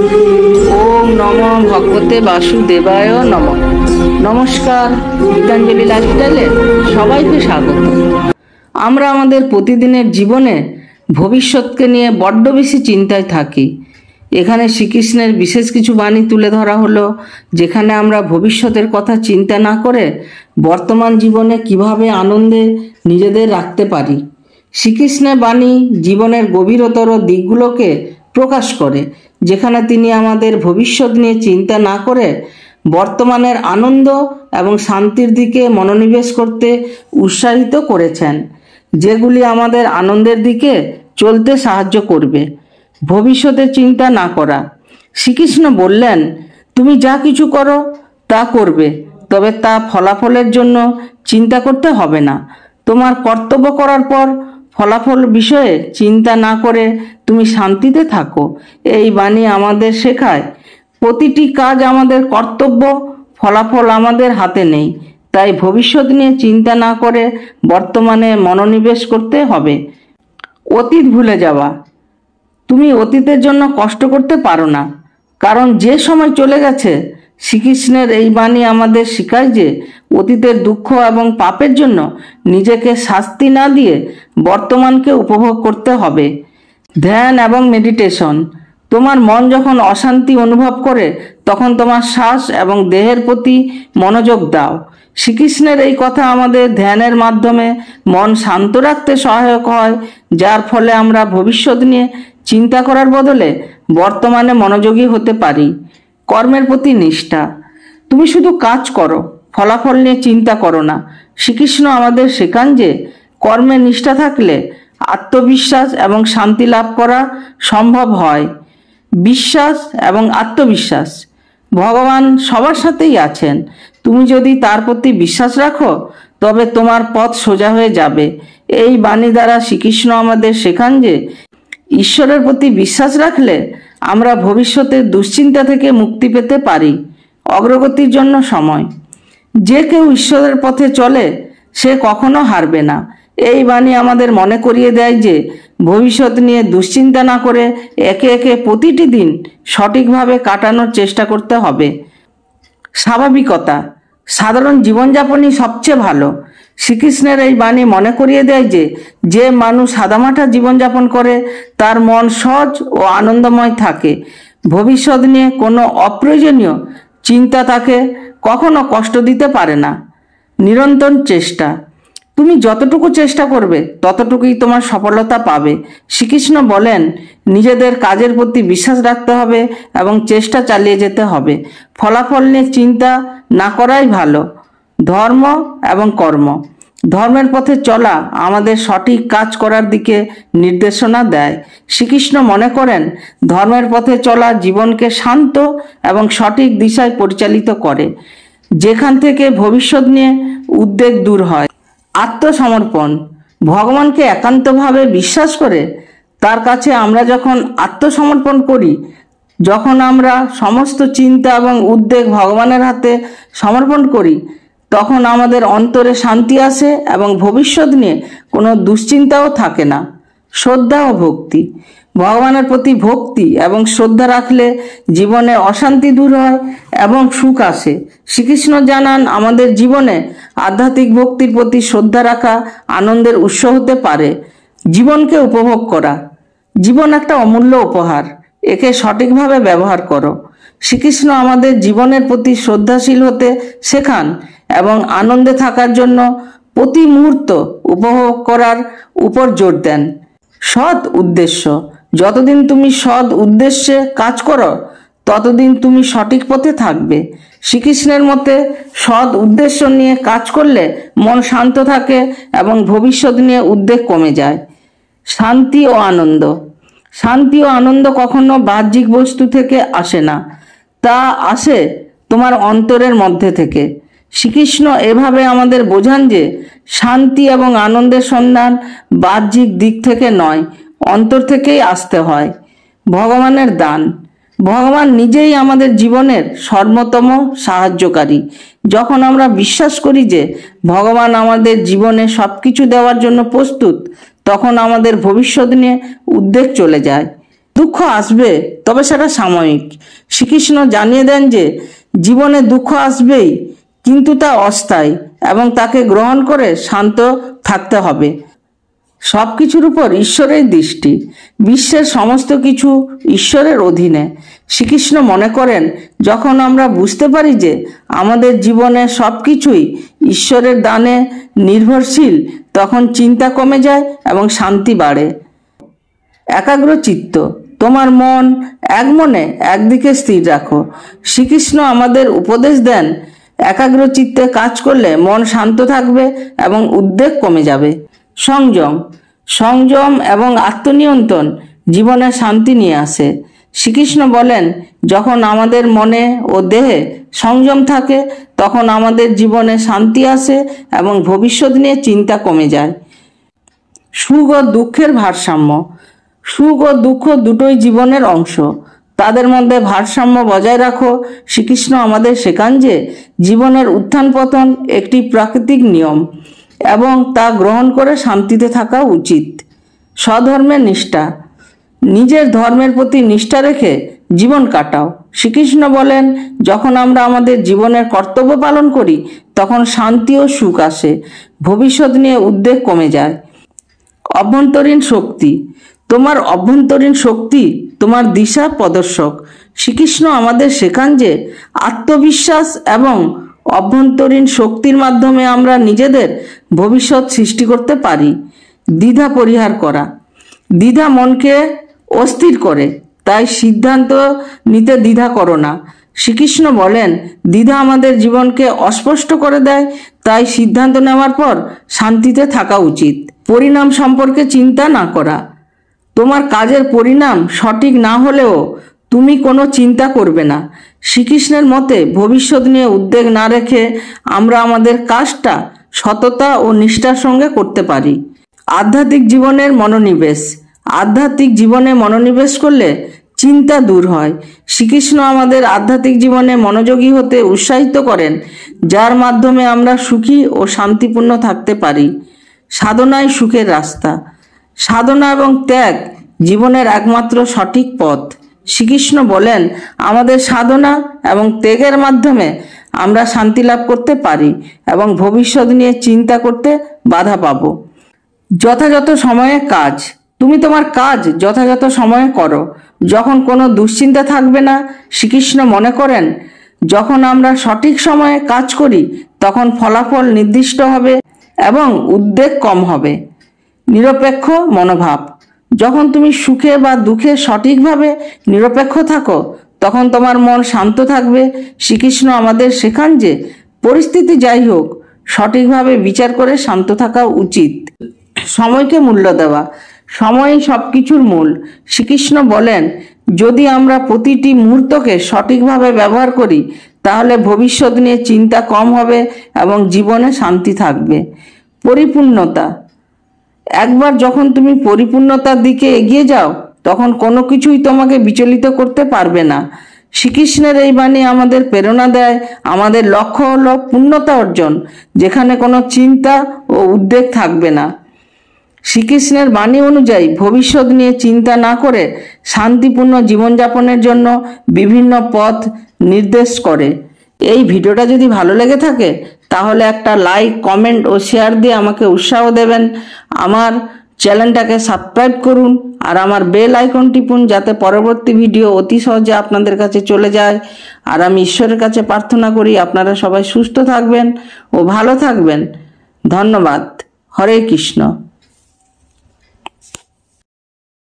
ওম নমো ভগবতে বাসুদেবায় নমঃ। নমস্কার, গীতাঞ্জলি লাইফস্টাইলে সবাইকে স্বাগত। আমরা আমাদের প্রতিদিনের জীবনে ভবিষ্যৎকে নিয়ে বড্ড বেশি চিন্তায় থাকি। এখানে শ্রীকৃষ্ণের বিশেষ কিছু বাণী তুলে ধরা হলো, যেখানে আমরা ভবিষ্যতের কথা চিন্তা না করে বর্তমান জীবনে কিভাবে আনন্দে নিজেদের রাখতে পারি। শ্রীকৃষ্ণের বাণী জীবনের গভীরতর দিকগুলোকে প্রকাশ করে, যেখানে তিনি আমাদের ভবিষ্যৎ নিয়ে চিন্তা না করে বর্তমানের আনন্দ এবং শান্তির দিকে মনোনিবেশ করতে উৎসাহিত করেছেন, যেগুলি আমাদের আনন্দের দিকে চলতে সাহায্য করবে। ভবিষ্যতের চিন্তা না করা। শ্রীকৃষ্ণ বললেন, তুমি যা কিছু করো তা করবে, তবে তা ফলাফলের জন্য চিন্তা করতে হবে না। তোমার কর্তব্য করার পর ফলাফল বিষয়ে চিন্তা না করে তুমি শান্তিতে থাকো। এই বাণী আমাদের শেখায় প্রতিটি কাজ আমাদের কর্তব্য, ফলাফল আমাদের হাতে নেই। তাই ভবিষ্যৎ নিয়ে চিন্তা না করে বর্তমানে মনোনিবেশ করতে হবে। অতীত ভুলে যাওয়া। তুমি অতীতের জন্য কষ্ট করতে পারো না, কারণ যে সময় চলে গেছে। শ্রীকৃষ্ণের এই বাণী আমাদের শেখায় যে অতীতের দুঃখ এবং পাপের জন্য নিজেকে শাস্তি না দিয়ে বর্তমানকে উপভোগ করতে হবে। ধ্যান এবং মেডিটেশন। তোমার মন যখন অশান্তি অনুভব করে তখন তোমার শ্বাস এবং দেহের প্রতি মনোযোগ দাও। শ্রীকৃষ্ণের এই কথা আমাদের ধ্যানের মাধ্যমে মন শান্ত রাখতে সহায়ক হয়, যার ফলে আমরা ভবিষ্যৎ নিয়ে চিন্তা করার বদলে বর্তমানে মনোযোগী হতে পারি। কর্মের প্রতি নিষ্ঠা। তুমি শুধু কাজ করো, ফলাফল নিয়ে চিন্তা করো না। শ্রীকৃষ্ণ আমাদের শেখান যে কর্মে নিষ্ঠা থাকলে আত্মবিশ্বাস এবং শান্তি লাভ করা সম্ভব হয়। বিশ্বাস এবং আত্মবিশ্বাস। ভগবান সবার সাথেই আছেন। তুমি যদি তার প্রতি বিশ্বাস রাখো তবে তোমার পথ সোজা হয়ে যাবে। এই বাণী দ্বারা শ্রীকৃষ্ণ আমাদের শেখান যে ঈশ্বরের প্রতি বিশ্বাস রাখলে আমরা ভবিষ্যতের দুশ্চিন্তা থেকে মুক্তি পেতে পারি। অগ্রগতির জন্য সময়। যে কেউ ঈশ্বরের পথে চলে সে কখনো হারবে না। এই বাণী আমাদের মনে করিয়ে দেয় যে ভবিষ্যৎ নিয়ে দুশ্চিন্তা না করে একে একে প্রতিটি দিন সঠিকভাবে কাটানোর চেষ্টা করতে হবে। স্বাভাবিকতা। সাধারণ জীবনযাপনই সবচেয়ে ভালো। শ্রীকৃষ্ণের এই বাণী মনে করিয়ে দেয় যে যে মানুষ সাদামাটা জীবনযাপন করে তার মন সহজ ও আনন্দময় থাকে। ভবিষ্যৎ নিয়ে কোনো অপ্রয়োজনীয় চিন্তা তাকে কখনো কষ্ট দিতে পারে না। নিরন্তর চেষ্টা। তুমি যতটুকু চেষ্টা করবে ততটুকুই তোমার সফলতা পাবে। শ্রীকৃষ্ণ বলেন, নিজেদের কাজের প্রতি বিশ্বাস রাখতে হবে এবং চেষ্টা চালিয়ে যেতে হবে। ফলাফল নিয়ে চিন্তা না করাই ভালো। ধর্ম এবং কর্ম। ধর্মের পথে চলা আমাদের সঠিক কাজ করার দিকে নির্দেশনা দেয়। শ্রীকৃষ্ণ মনে করেন ধর্মের পথে চলা জীবনকে শান্ত এবং সঠিক দিশায় পরিচালিত করে, যেখান থেকে ভবিষ্যৎ নিয়ে উদ্বেগ দূর হয়। আত্মসমর্পণ। ভগবানকে একান্তভাবে বিশ্বাস করে তার কাছে আমরা যখন আত্মসমর্পণ করি, যখন আমরা সমস্ত চিন্তা এবং উদ্বেগ ভগবানের হাতে সমর্পণ করি, তখন আমাদের অন্তরে শান্তি আসে এবং ভবিষ্যৎ নিয়ে কোনো দুশ্চিন্তাও থাকে না। শ্রদ্ধা ও ভক্তি। ভগবানের প্রতি ভক্তি এবং শ্রদ্ধা রাখলে জীবনে অশান্তি দূর হয় এবং সুখ আসে। শ্রীকৃষ্ণ জানান আমাদের জীবনে আধ্যাত্মিক ভক্তির প্রতি শ্রদ্ধা রাখা আনন্দের উৎস হতে পারে। জীবনকে উপভোগ করা। জীবন একটা অমূল্য উপহার, একে সঠিকভাবে ব্যবহার করো। শ্রীকৃষ্ণ আমাদের জীবনের প্রতি শ্রদ্ধাশীল হতে শেখান এবং আনন্দে থাকার জন্য প্রতি মুহূর্ত উপভোগ করার উপর জোর দেন। সৎ উদ্দেশ্য। যতদিন তুমি সৎ উদ্দেশ্যে কাজ করো ততদিন তুমি সঠিক পথে থাকবে। শ্রীকৃষ্ণের মতে সৎ উদ্দেশ্য নিয়ে কাজ করলে মন শান্ত থাকে এবং ভবিষ্যৎ নিয়ে উদ্বেগ কমে যায়। শান্তি ও আনন্দ। শান্তি ও আনন্দ কখনো বাহ্যিক বস্তু থেকে আসে না, তা আসে তোমার অন্তরের মধ্যে থেকে। শ্রীকৃষ্ণ এভাবে আমাদের বোঝান যে শান্তি এবং আনন্দের সন্ধান বাহ্যিক দিক থেকে নয়, অন্তর থেকেই আসতে হয়। ভগবানের দান। ভগবান নিজেই আমাদের জীবনের সর্বোত্তম সাহায্যকারী। যখন আমরা বিশ্বাস করি যে ভগবান আমাদের জীবনে সবকিছু দেওয়ার জন্য প্রস্তুত, তখন আমাদের ভবিষ্যৎ নিয়ে উদ্বেগ চলে যায়। দুঃখ আসবে, তবে সেটা সাময়িক। শ্রীকৃষ্ণ জানিয়ে দেন যে জীবনে দুঃখ আসবেই, কিন্তু তা অস্থায়ী এবং তাকে গ্রহণ করে শান্ত থাকতে হবে। সব কিছুর উপর ঈশ্বরের দৃষ্টি, বিশ্বের সমস্ত কিছু ঈশ্বরের অধীনে। শ্রীকৃষ্ণ মনে করেন, যখন আমরা বুঝতে পারি যে আমাদের জীবনে সব কিছুই ঈশ্বরের দানে নির্ভরশীল, তখন চিন্তা কমে যায় এবং শান্তি বাড়ে। একাগ্র চিত্ত, তোমার মন এক মনে একদিকে স্থির রাখো। শ্রীকৃষ্ণ আমাদের উপদেশ দেন, একাগ্র চিত্তে কাজ করলে মন শান্ত থাকবে এবং উদ্বেগ কমে যাবে। সংযম, সংযম এবং আত্মনিয়ন্ত্রণ জীবনে শান্তি নিয়ে আসে। শ্রীকৃষ্ণ বলেন, যখন আমাদের মনে ও দেহে সংযম থাকে, তখন আমাদের জীবনে শান্তি আসে এবং ভবিষ্যৎ নিয়ে চিন্তা কমে যায়। সুখ ও দুঃখের ভারসাম্য, সুখ ও দুঃখ দুটোই জীবনের অংশ, তাদের মধ্যে ভারসাম্য বজায় রাখো। শ্রীকৃষ্ণ আমাদের শেখান যে জীবনের উত্থান পতন একটি প্রাকৃতিক নিয়ম এবং তা গ্রহণ করে শান্তিতে থাকা উচিত। স্বধর্মের নিষ্ঠা, নিজের ধর্মের প্রতি নিষ্ঠা রেখে জীবন কাটাও। শ্রীকৃষ্ণ বলেন, যখন আমরা আমাদের জীবনের কর্তব্য পালন করি, তখন শান্তি ও সুখ আসে, ভবিষ্যৎ নিয়ে উদ্বেগ কমে যায়। অভ্যন্তরীণ শক্তি, তোমার অভ্যন্তরীণ শক্তি তোমার দিশা প্রদর্শক। শ্রীকৃষ্ণ আমাদের শেখান যে আত্মবিশ্বাস এবং অভ্যন্তরীণ শক্তির মাধ্যমে আমরা নিজেদের ভবিষ্যৎ সৃষ্টি করতে পারি। দ্বিধা পরিহার করা, দ্বিধা মনকে অস্থির করে, তাই সিদ্ধান্ত নিতে দ্বিধা করো না। শ্রীকৃষ্ণ বলেন, দ্বিধা আমাদের জীবনকে অস্পষ্ট করে দেয়, তাই সিদ্ধান্ত নেওয়ার পর শান্তিতে থাকা উচিত। পরিণাম সম্পর্কে চিন্তা না করা, তোমার কাজের পরিণাম সঠিক না হলেও তুমি কোনো চিন্তা করবে না। শ্রীকৃষ্ণের মতে ভবিষ্যৎ নিয়ে উদ্বেগ না রেখে আমরা আমাদের কাজটা সততা ও নিষ্ঠার সঙ্গে করতে পারি। আধ্যাত্মিক জীবনের মনোনিবেশ, আধ্যাত্মিক জীবনে মনোনিবেশ করলে চিন্তা দূর হয়। শ্রীকৃষ্ণ আমাদের আধ্যাত্মিক জীবনে মনোযোগী হতে উৎসাহিত করেন, যার মাধ্যমে আমরা সুখী ও শান্তিপূর্ণ থাকতে পারি। সাধনাই সুখের রাস্তা, সাধনা এবং ত্যাগ জীবনের একমাত্র সঠিক পথ। শ্রীকৃষ্ণ বলেন, আমাদের সাধনা এবং ত্যাগের মাধ্যমে আমরা শান্তি লাভ করতে পারি এবং ভবিষ্যৎ নিয়ে চিন্তা করতে বাধা পাব। যথাযথ সময়ে কাজ, তুমি তোমার কাজ যথাযথ সময়ে করো, যখন কোনো দুশ্চিন্তা থাকবে না। শ্রীকৃষ্ণ মনে করেন, যখন আমরা সঠিক সময়ে কাজ করি, তখন ফলাফল নির্দিষ্ট হবে এবং উদ্বেগ কম হবে। নিরপেক্ষ মনোভাব, যখন তুমি সুখে বা দুঃখে সঠিকভাবে নিরপেক্ষ থাকো, তখন তোমার মন শান্ত থাকবে। শ্রীকৃষ্ণ আমাদের শেখান যে পরিস্থিতি যাই হোক, সঠিকভাবে বিচার করে শান্ত থাকা উচিত। সময়কে মূল্য দেওয়া, সময়ই সব কিছুর মূল। শ্রীকৃষ্ণ বলেন, যদি আমরা প্রতিটি মুহূর্তকে সঠিকভাবে ব্যবহার করি, তাহলে ভবিষ্যৎ নিয়ে চিন্তা কম হবে এবং জীবনে শান্তি থাকবে। পরিপূর্ণতা, একবার যখন তুমি পরিপূর্ণতার দিকে এগিয়ে যাও, তখন কোনো কিছুই তোমাকে বিচলিত করতে পারবে না। শ্রীকৃষ্ণের এই বাণী আমাদের প্রেরণা দেয়, আমাদের লক্ষ্য হলো পূর্ণতা অর্জন, যেখানে কোনো চিন্তা ও উদ্বেগ থাকবে না। শ্রীকৃষ্ণের বাণী অনুযায়ী ভবিষ্যৎ নিয়ে চিন্তা না করে শান্তিপূর্ণ জীবনযাপনের জন্য বিভিন্ন পথ নির্দেশ করে। এই ভিডিওটা যদি ভালো লেগে থাকে, তাহলে একটা লাইক, কমেন্ট ও শেয়ার দিয়ে আমাকে উৎসাহ দেবেন। আমার চ্যানেলটাকে সাবস্ক্রাইব করুন আর আমার বেল আইকন টিপুন, যাতে পরবর্তী ভিডিও অতি সহজে আপনাদের কাছে চলে যায়। আর আমি ঈশ্বরের কাছে প্রার্থনা করি আপনারা সবাই সুস্থ থাকবেন ও ভালো থাকবেন। ধন্যবাদ। হরে কৃষ্ণ।